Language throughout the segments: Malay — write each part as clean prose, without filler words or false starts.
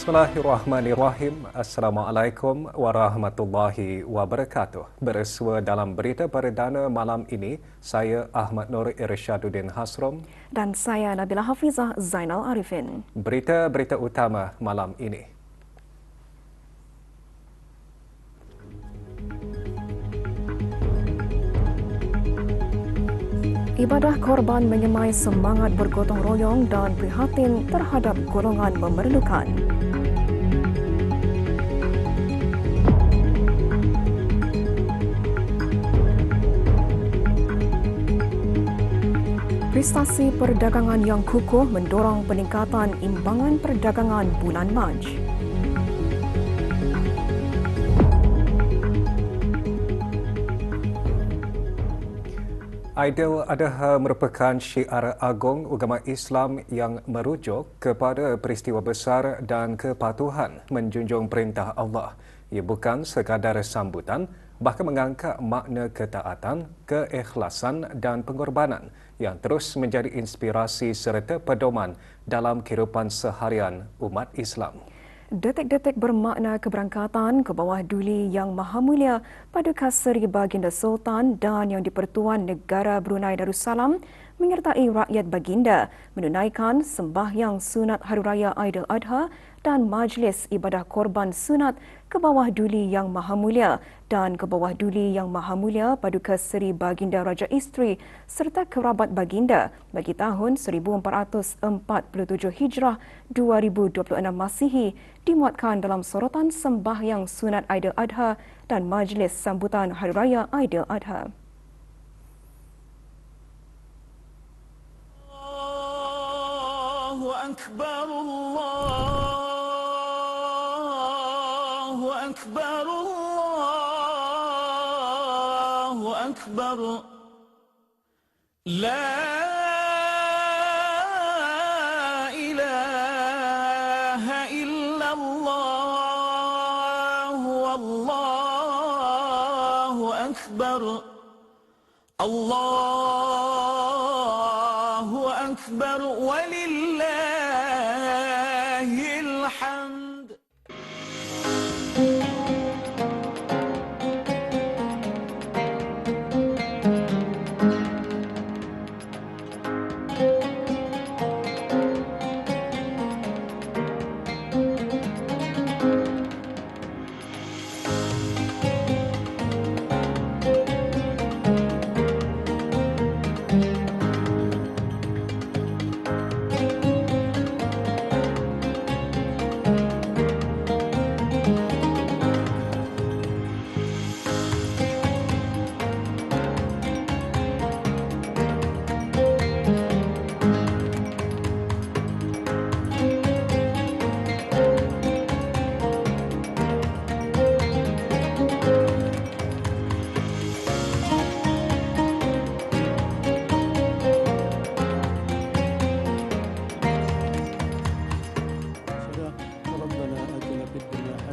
Bismillahirrahmanirrahim. Assalamualaikum warahmatullahi wabarakatuh. Bersua dalam berita perdana malam ini, saya Ahmad Nur Irsyaduddin Hasrom dan saya Nabila Hafizah Zainal Arifin. Berita-berita utama malam ini. Ibadah korban menyemai semangat bergotong royong dan prihatin terhadap golongan memerlukan. Prestasi perdagangan yang kukuh mendorong peningkatan imbangan perdagangan bulan Mac. Aidil Adha merupakan syiar agung agama Islam yang merujuk kepada peristiwa besar dan kepatuhan menjunjung perintah Allah. Ia bukan sekadar sambutan, bahkan mengangkat makna ketaatan, keikhlasan dan pengorbanan yang terus menjadi inspirasi serta pedoman dalam kehidupan seharian umat Islam. Detik-detik bermakna keberangkatan ke bawah duli Yang Maha Mulia Paduka Seri Baginda Sultan dan Yang di-Pertuan Negara Brunei Darussalam menyertai rakyat baginda menunaikan sembahyang sunat Hari Raya Aidil Adha dan majlis ibadah korban sunat ke bawah duli Yang Maha Mulia dan ke bawah duli Yang Maha Mulia Paduka Seri Baginda Raja Isteri serta kerabat baginda bagi tahun 1447 Hijrah 2026 Masihi dimuatkan dalam sorotan sembahyang sunat Aidil Adha dan majlis sambutan Hari Raya Aidil Adha. Allahu Akbar, Allahu Akbar, Allahu Akbar. La ilaha illallah, wallahu akbar. Allahu akbar walillahil hamd.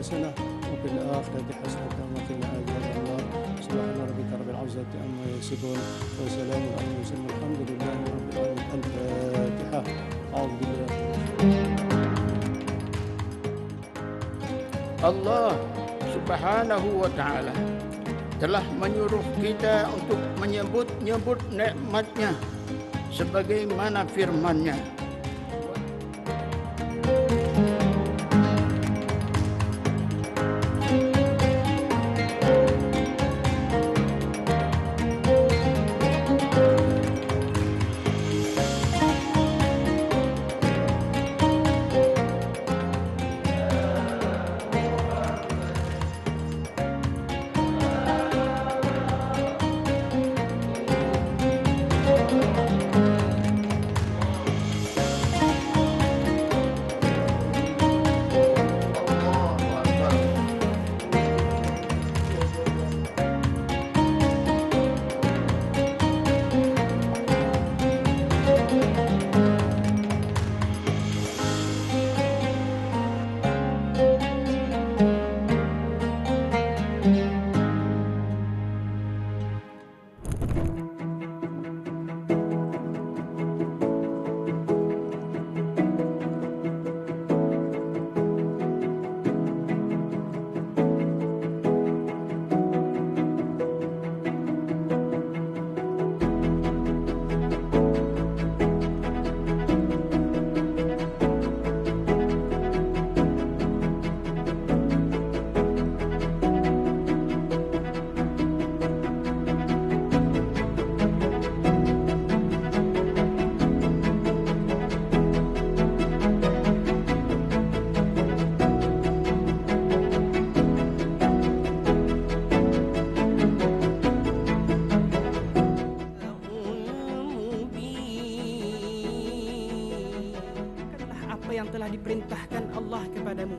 حسنة وفي الآخرة حسنة وقنا عذاب النار. سبحان ربك رب العزة عما يصفون وسلام على المرسلين والحمد لله رب العالمين. الفاتحة. أعوذ بالله. Allah Subhanahu wa Ta'ala telah menyuruh kita untuk menyebut-nyebut nikmat-Nya sebagaimana firman-Nya. Allah kepadamu.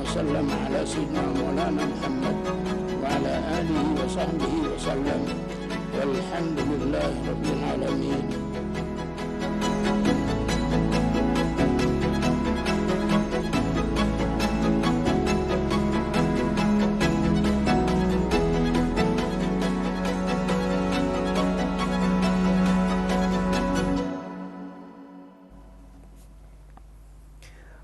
وسلم على سيدنا مولانا محمد وعلى آله وصحبه وسلم والحمد لله رب العالمين.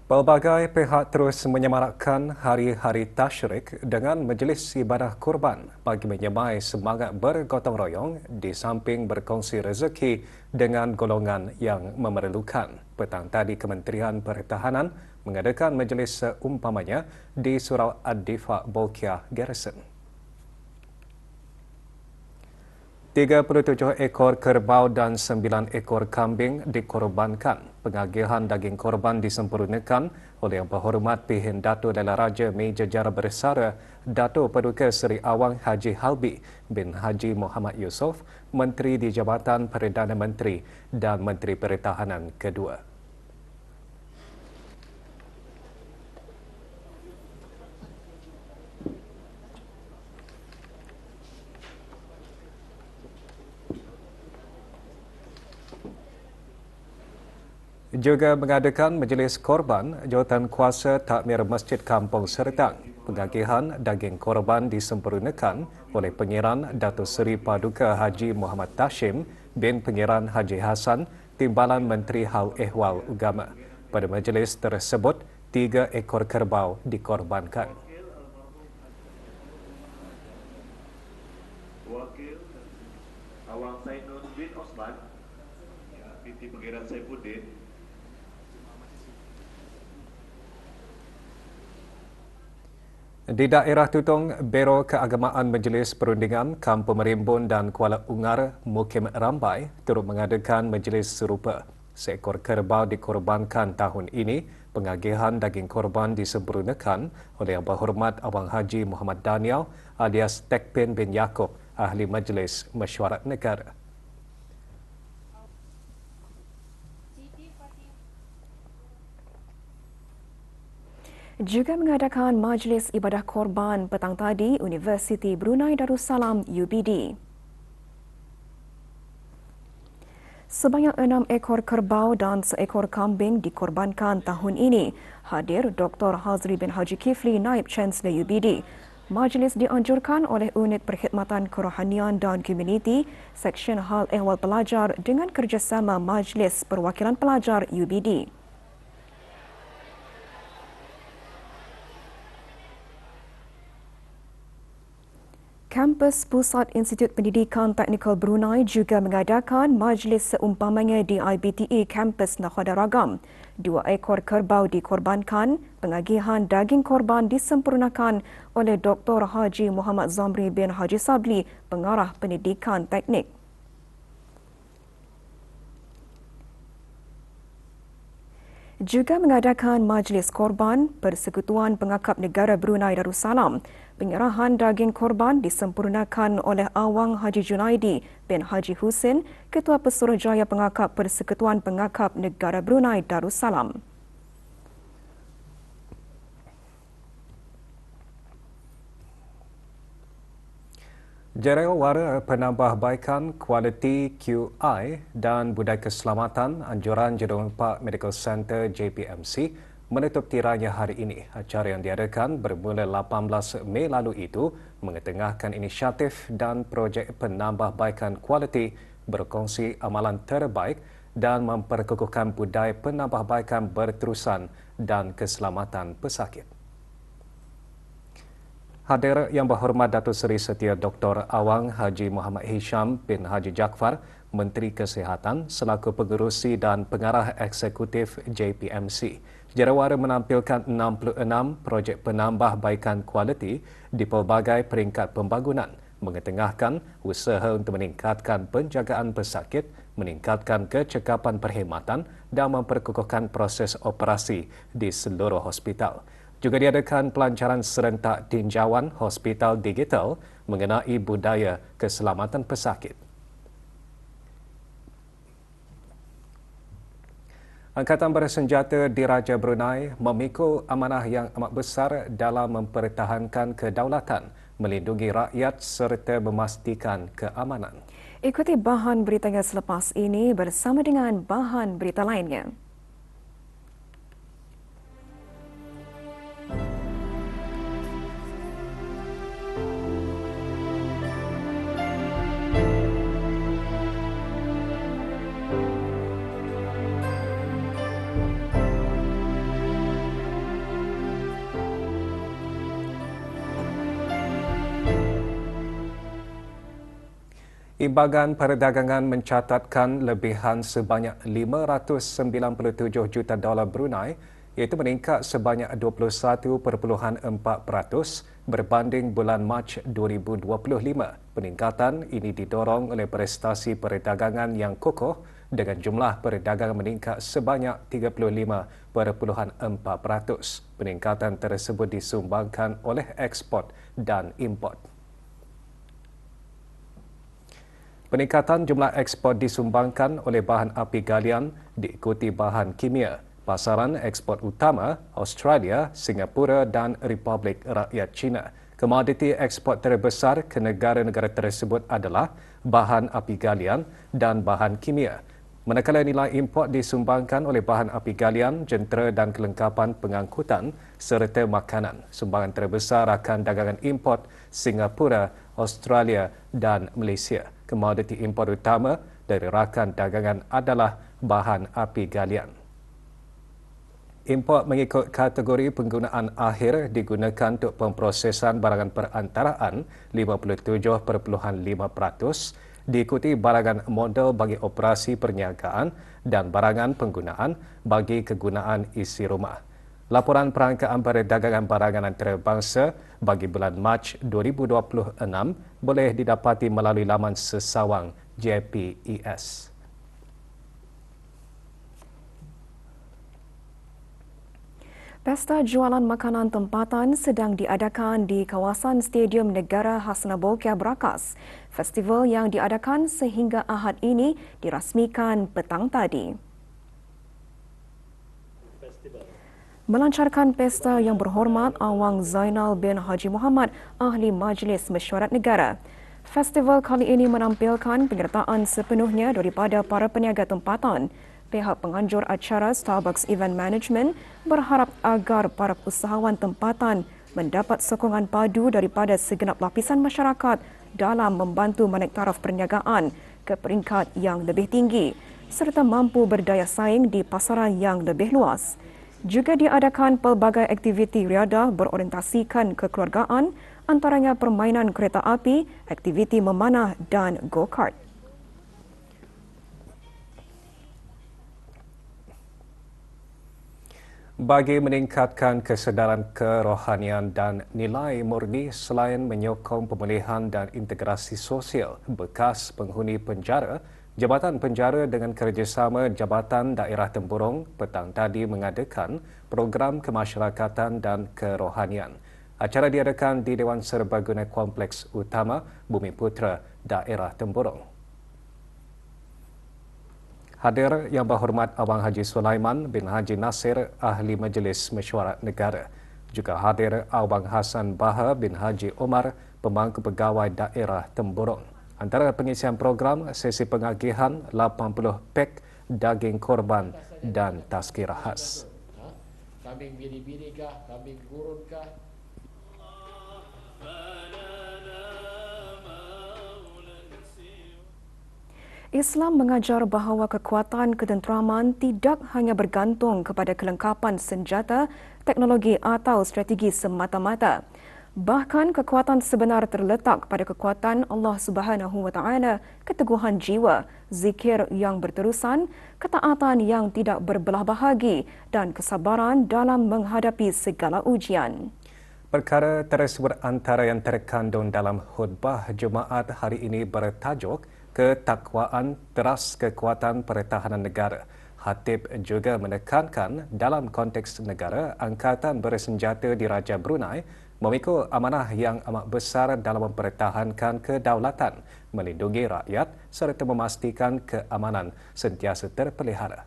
Pelbagai pihak terus menyemarakkan hari-hari tasyrik dengan majlis ibadah kurban bagi menyemai semangat bergotong royong di samping berkongsi rezeki dengan golongan yang memerlukan. Petang tadi Kementerian Pertahanan mengadakan majlis seumpamanya di Surau Ad-Difa' Bolkiah Garrison. 37 ekor kerbau dan 9 ekor kambing dikorbankan. Pengagihan daging korban disempurnakan oleh Yang Berhormat Pihin Dato' Laila Raja Meja Jara Bersara Dato' Paduka Seri Awang Haji Halbi bin Haji Muhammad Yusof, Menteri di Jabatan Perdana Menteri dan Menteri Pertahanan kedua. Juga mengadakan majlis korban Jawatan Kuasa Takmir Masjid Kampung Sertang. Pengagihan daging korban disempurnakan oleh Pengiran Datuk Seri Paduka Haji Muhammad Tashim bin Pengiran Haji Hassan, Timbalan Menteri Hal Ehwal Agama. Pada majlis tersebut, 3 ekor kerbau dikorbankan. Wakil Awang Sainun bin Osman, PT Pengiran Saifuddin. Di daerah Tutong, Biro Keagamaan Majlis Perundingan Kampung Merimbun dan Kuala Ungar Mukim Rambai turut mengadakan majlis serupa. Seekor kerbau dikorbankan tahun ini. Pengagihan daging korban disempurnakan oleh Yang Berhormat Abang Haji Muhammad Daniel alias Tekpin bin Yaakob, Ahli Majlis Mesyuarat Negara. Juga mengadakan majlis ibadah korban petang tadi Universiti Brunei Darussalam UBD. Sebanyak 6 ekor kerbau dan seekor kambing dikorbankan tahun ini. Hadir Dr. Hazri bin Haji Kifli, Naib Chancellor UBD. Majlis dianjurkan oleh Unit Perkhidmatan Kerohanian dan Komuniti, Seksyen Hal Ehwal Pelajar dengan kerjasama Majlis Perwakilan Pelajar UBD. Kampus Pusat Institut Pendidikan Teknikal Brunei juga mengadakan majlis seumpamanya di IBTE Kampus Nakhoda Ragam. 2 ekor kerbau dikorbankan, pengagihan daging korban disempurnakan oleh Dr. Haji Muhammad Zamri bin Haji Sabli, Pengarah Pendidikan Teknik. Juga mengadakan majlis korban Persekutuan Pengakap Negara Brunei Darussalam. Penyerahan daging korban disempurnakan oleh Awang Haji Junaidi bin Haji Husin, Ketua Pesuruhjaya Pengakap Persekutuan Pengakap Negara Brunei Darussalam. Jawara Penambahbaikan Kualiti QI dan Budaya Keselamatan Anjuran Jadual 4 Medical Center JPMC menutup tiranya hari ini. Acara yang diadakan bermula 18 Mei lalu itu mengetengahkan inisiatif dan projek penambahbaikan kualiti, berkongsi amalan terbaik dan memperkukuhkan budaya penambahbaikan berterusan dan keselamatan pesakit. Hadir Yang Berhormat Datuk Seri Setia Dr. Awang Haji Muhammad Hisham bin Haji Jaafar, Menteri Kesihatan selaku pengerusi dan pengarah eksekutif JPMC. Jerawara menampilkan 66 projek penambahbaikan kualiti di pelbagai peringkat pembangunan, mengetengahkan usaha untuk meningkatkan penjagaan pesakit, meningkatkan kecekapan perkhidmatan dan memperkukuhkan proses operasi di seluruh hospital. Juga diadakan pelancaran serentak tinjauan hospital digital mengenai budaya keselamatan pesakit. Angkatan Bersenjata Diraja Brunei memikul amanah yang amat besar dalam mempertahankan kedaulatan, melindungi rakyat serta memastikan keamanan. Ikuti bahan beritanya selepas ini bersama dengan bahan berita lainnya. Imbagan Perdagangan mencatatkan lebihan sebanyak 597 juta dolar Brunei, iaitu meningkat sebanyak 21.4% berbanding bulan Mac 2025. Peningkatan ini didorong oleh prestasi perdagangan yang kokoh dengan jumlah perdagangan meningkat sebanyak 35.4%. Peningkatan tersebut disumbangkan oleh ekspor dan import. Peningkatan jumlah ekspor disumbangkan oleh bahan api galian diikuti bahan kimia. Pasaran ekspor utama Australia, Singapura dan Republik Rakyat China. Komoditi ekspor terbesar ke negara-negara tersebut adalah bahan api galian dan bahan kimia. Manakala nilai import disumbangkan oleh bahan api galian, jentera dan kelengkapan pengangkutan serta makanan. Sumbangan terbesar akan dagangan import Singapura, Australia dan Malaysia. Komoditi import utama dari rakan dagangan adalah bahan api galian. Import mengikut kategori penggunaan akhir digunakan untuk pemprosesan barangan perantaraan 57.5%, diikuti barangan modal bagi operasi perniagaan dan barangan penggunaan bagi kegunaan isi rumah. Laporan perangkaan perdagangan barangan antarabangsa bagi bulan Mac 2026 boleh didapati melalui laman sesawang JPES. Pesta jualan makanan tempatan sedang diadakan di kawasan Stadium Negara Hasna Bolkiah Berakas. Festival yang diadakan sehingga Ahad ini dirasmikan petang tadi. Melancarkan pesta Yang Berhormat Awang Zainal bin Haji Muhammad, Ahli Majlis Mesyuarat Negara. Festival kali ini menampilkan penyertaan sepenuhnya daripada para peniaga tempatan. Pihak penganjur acara Starbucks Event Management berharap agar para usahawan tempatan mendapat sokongan padu daripada segenap lapisan masyarakat dalam membantu menaik taraf perniagaan ke peringkat yang lebih tinggi serta mampu berdaya saing di pasaran yang lebih luas. Juga diadakan pelbagai aktiviti riadah berorientasikan kekeluargaan, antaranya permainan kereta api, aktiviti memanah dan go-kart. Bagi meningkatkan kesedaran kerohanian dan nilai murni selain menyokong pemulihan dan integrasi sosial bekas penghuni penjara, Jabatan Penjara dengan kerjasama Jabatan Daerah Tempurung petang tadi mengadakan program kemasyarakatan dan kerohanian. Acara diadakan di Dewan Serbaguna Kompleks Utama Bumi Putra, Daerah Tempurung. Hadir Yang Berhormat Abang Haji Sulaiman bin Haji Nasir, Ahli Majlis Mesyuarat Negara. Juga hadir Abang Hasan Baha bin Haji Omar, Pemangku Pegawai Daerah Tempurung. Antara pengisian program, sesi pengagihan 80 pek daging korban dan tazkirah khas. Kambing biri-biri kah, kambing gurun kah? Islam mengajar bahawa kekuatan ketenteraman tidak hanya bergantung kepada kelengkapan senjata, teknologi atau strategi semata-mata. Bahkan kekuatan sebenar terletak pada kekuatan Allah Subhanahu Wa Taala, keteguhan jiwa, zikir yang berterusan, ketaatan yang tidak berbelah bahagi dan kesabaran dalam menghadapi segala ujian. Perkara tersebut antara yang terkandung dalam khutbah Jumaat hari ini bertajuk Ketakwaan Teras Kekuatan Pertahanan Negara. Khatib juga menekankan dalam konteks negara, Angkatan Bersenjata Diraja Brunei memikul amanah yang amat besar dalam mempertahankan kedaulatan, melindungi rakyat serta memastikan keamanan sentiasa terpelihara.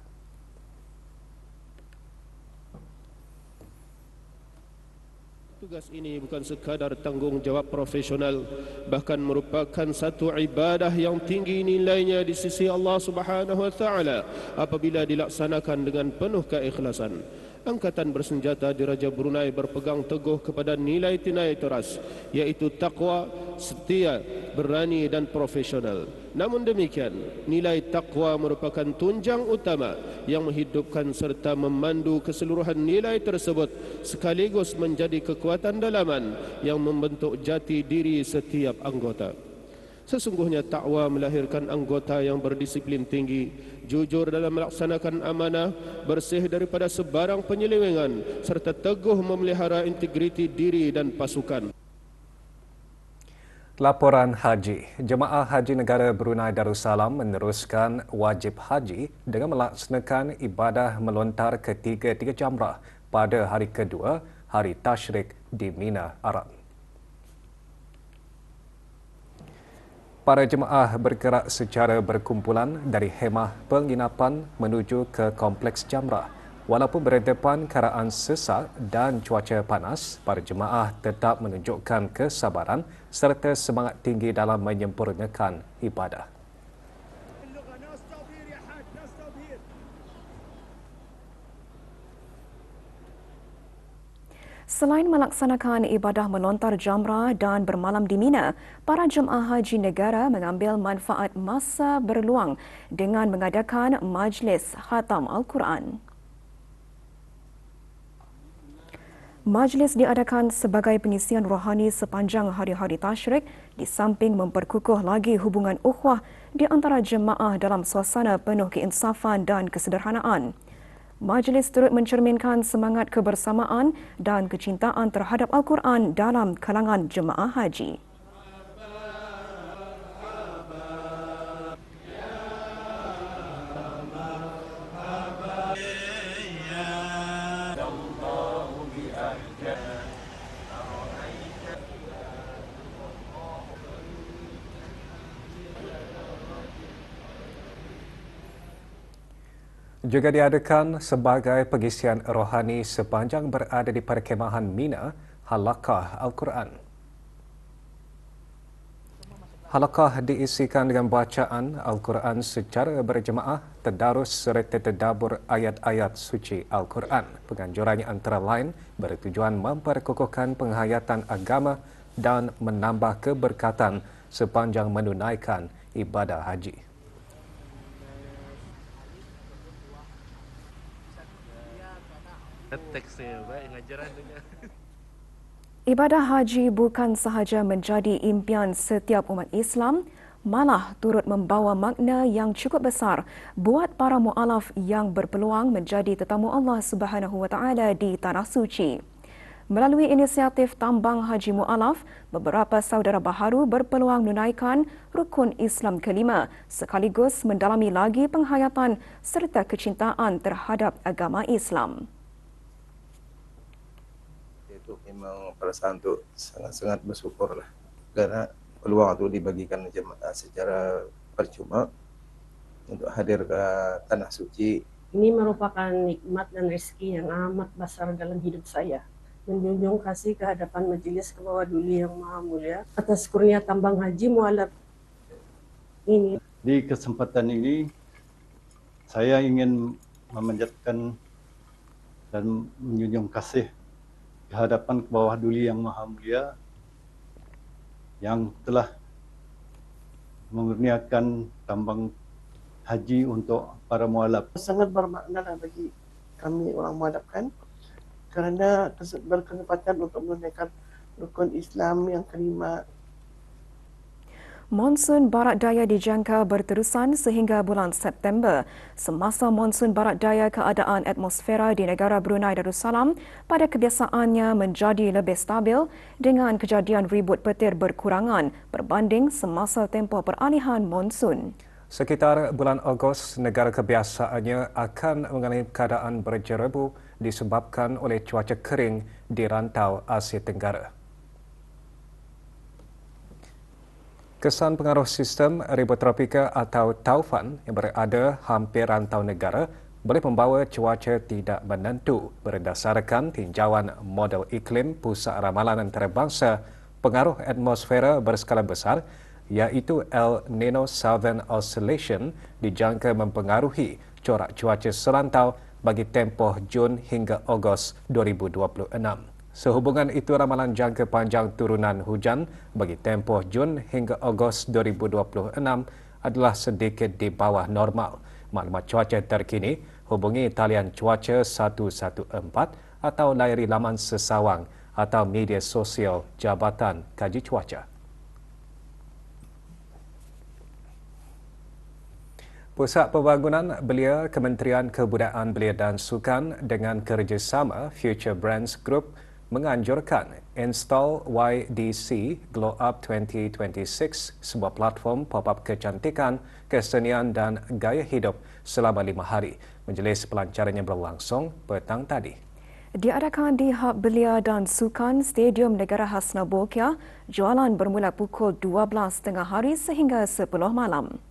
Tugas ini bukan sekadar tanggungjawab profesional, bahkan merupakan satu ibadah yang tinggi nilainya di sisi Allah Subhanahu Wa Taala apabila dilaksanakan dengan penuh keikhlasan. Angkatan Bersenjata Diraja Brunei berpegang teguh kepada nilai-nilai teras, iaitu takwa, setia, berani dan profesional. Namun demikian, nilai takwa merupakan tunjang utama yang menghidupkan serta memandu keseluruhan nilai tersebut sekaligus menjadi kekuatan dalaman yang membentuk jati diri setiap anggota. Sesungguhnya takwa melahirkan anggota yang berdisiplin tinggi, jujur dalam melaksanakan amanah, bersih daripada sebarang penyelewengan serta teguh memelihara integriti diri dan pasukan. Laporan Haji. Jemaah Haji Negara Brunei Darussalam meneruskan wajib haji dengan melaksanakan ibadah melontar ketiga-tiga jamrah pada hari kedua Hari Tasyrik di Mina, Arab. Para jemaah bergerak secara berkumpulan dari khemah penginapan menuju ke kompleks jamrah. Walaupun berdepan keadaan sesak dan cuaca panas, para jemaah tetap menunjukkan kesabaran serta semangat tinggi dalam menyempurnakan ibadah. Selain melaksanakan ibadah melontar jamrah dan bermalam di Mina, para jemaah haji negara mengambil manfaat masa berluang dengan mengadakan majlis khatam Al-Quran. Majlis diadakan sebagai pengisian rohani sepanjang hari-hari tasyrik di samping memperkukuh lagi hubungan ukhuwah di antara jemaah dalam suasana penuh keinsafan dan kesederhanaan. Majlis turut mencerminkan semangat kebersamaan dan kecintaan terhadap Al-Quran dalam kalangan jemaah haji. Juga diadakan sebagai pengisian rohani sepanjang berada di perkemahan Mina, Halaqah Al-Quran. Halaqah diisikan dengan bacaan Al-Quran secara berjemaah, tadarus serta tadabbur ayat-ayat suci Al-Quran. Penganjurannya antara lain bertujuan memperkukuhkan penghayatan agama dan menambah keberkatan sepanjang menunaikan ibadah haji. Ibadah haji bukan sahaja menjadi impian setiap umat Islam, malah turut membawa makna yang cukup besar buat para mu'alaf yang berpeluang menjadi tetamu Allah Subhanahu Wa Taala di Tanah Suci. Melalui inisiatif Tambang Haji Mu'alaf, beberapa saudara baharu berpeluang menunaikan rukun Islam kelima sekaligus mendalami lagi penghayatan serta kecintaan terhadap agama Islam. Itu memang perasaan untuk sangat-sangat bersyukur lah, karena peluang itu dibagikan jemaah secara percuma untuk hadir ke Tanah Suci. Ini merupakan nikmat dan rezeki yang amat besar dalam hidup saya. Menjunjung kasih ke hadapan Majelis Kebawah Duli yang Maha Mulia atas kurnia Tambang Haji Mu'alaf ini. Di kesempatan ini saya ingin memanjatkan dan menjunjung kasih di hadapan ke bawah Duli Yang Maha Mulia yang telah mengurniakan tambang haji untuk para mualaf. Sangat bermakna bagi kami orang mualaf kan, kerana berkesempatan untuk menunaikan rukun Islam yang kelima. Monsun Barat Daya dijangka berterusan sehingga bulan September. Semasa monsun Barat Daya, keadaan atmosfera di negara Brunei Darussalam pada kebiasaannya menjadi lebih stabil dengan kejadian ribut petir berkurangan berbanding semasa tempoh peralihan monsun. Sekitar bulan Ogos, negara kebiasaannya akan mengalami keadaan berjerebu disebabkan oleh cuaca kering di rantau Asia Tenggara. Kesan pengaruh sistem ribut tropika atau taufan yang berada hampir rantau negara boleh membawa cuaca tidak menentu berdasarkan tinjauan model iklim Pusat Ramalan Antarabangsa Pengaruh Atmosfera Berskala Besar iaitu El Nino Southern Oscillation dijangka mempengaruhi corak cuaca serantau bagi tempoh Jun hingga Ogos 2026. Sehubungan itu, ramalan jangka panjang turunan hujan bagi tempoh Jun hingga Ogos 2026 adalah sedikit di bawah normal. Maklumat cuaca terkini, hubungi talian cuaca 114 atau layari laman sesawang atau media sosial Jabatan Kaji Cuaca. Pusat Pembangunan Belia Kementerian Kebudayaan Belia dan Sukan dengan kerjasama Future Brands Group menganjurkan install YDC Glow Up 2026, sebuah platform pop-up kecantikan, kesenian dan gaya hidup selama 5 hari. Majlis pelancarannya berlangsung petang tadi. Diadakan di Hub Belia dan Sukan Stadium Negara Hasna Bokia, jualan bermula pukul 12.30 hari sehingga 10 malam.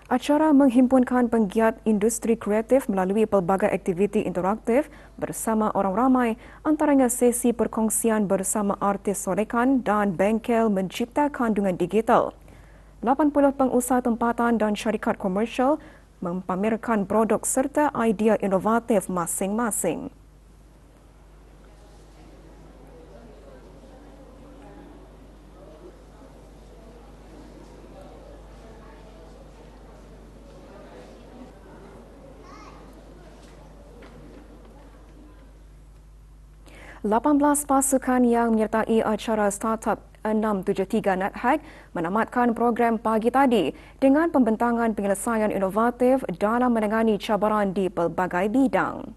Acara menghimpunkan penggiat industri kreatif melalui pelbagai aktiviti interaktif bersama orang ramai, antaranya sesi perkongsian bersama artis solekan dan bengkel mencipta kandungan digital. 80 pengusaha tempatan dan syarikat komersial mempamerkan produk serta idea inovatif masing-masing. Lapan belas pasukan yang menyertai acara startup 673 NetHack menamatkan program pagi tadi dengan pembentangan penyelesaian inovatif dalam menangani cabaran di pelbagai bidang.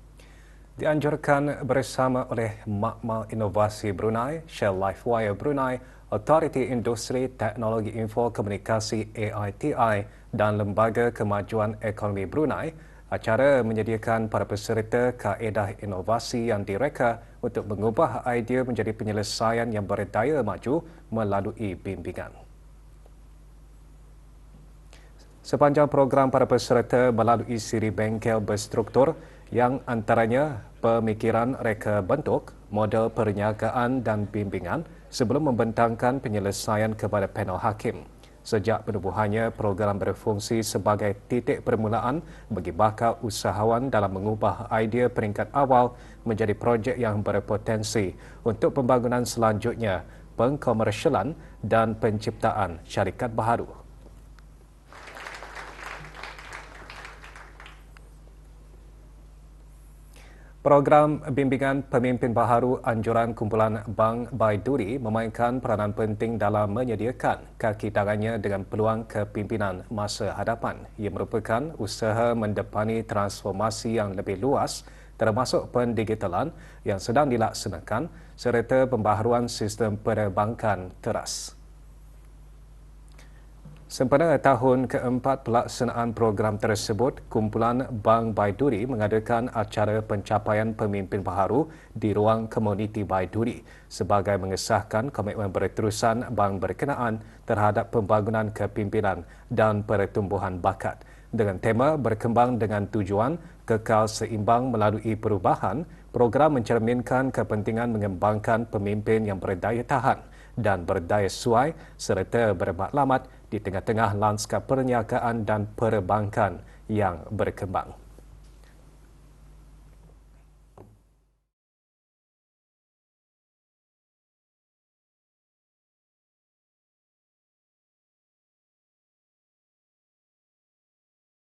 Dianjurkan bersama oleh Makmal Inovasi Brunei, Shell Lifewire Brunei, Autoriti Industri Teknologi Info Komunikasi AITI dan Lembaga Kemajuan Ekonomi Brunei. Acara menyediakan para peserta kaedah inovasi yang direka untuk mengubah idea menjadi penyelesaian yang berdaya maju melalui bimbingan. Sepanjang program, para peserta melalui siri bengkel berstruktur yang antaranya pemikiran reka bentuk, model perniagaan dan bimbingan sebelum membentangkan penyelesaian kepada panel hakim. Sejak penubuhannya, program berfungsi sebagai titik permulaan bagi bakal usahawan dalam mengubah idea peringkat awal menjadi projek yang berpotensi untuk pembangunan selanjutnya, pengkomersialan dan penciptaan syarikat baharu. Program Bimbingan Pemimpin Baharu Anjuran Kumpulan Bank Baiduri memainkan peranan penting dalam menyediakan kaki tangannya dengan peluang kepimpinan masa hadapan. Ia merupakan usaha mendepani transformasi yang lebih luas termasuk pendigitalan yang sedang dilaksanakan serta pembaharuan sistem perbankan teras. Sempena tahun keempat pelaksanaan program tersebut, Kumpulan Bank Baiduri mengadakan acara pencapaian pemimpin baharu di ruang komuniti Baiduri sebagai mengesahkan komitmen berterusan bank berkenaan terhadap pembangunan kepimpinan dan pertumbuhan bakat. Dengan tema berkembang dengan tujuan kekal seimbang melalui perubahan, program mencerminkan kepentingan mengembangkan pemimpin yang berdaya tahan dan berdaya suai serta bermaklumat di tengah-tengah lanskap perniagaan dan perbankan yang berkembang.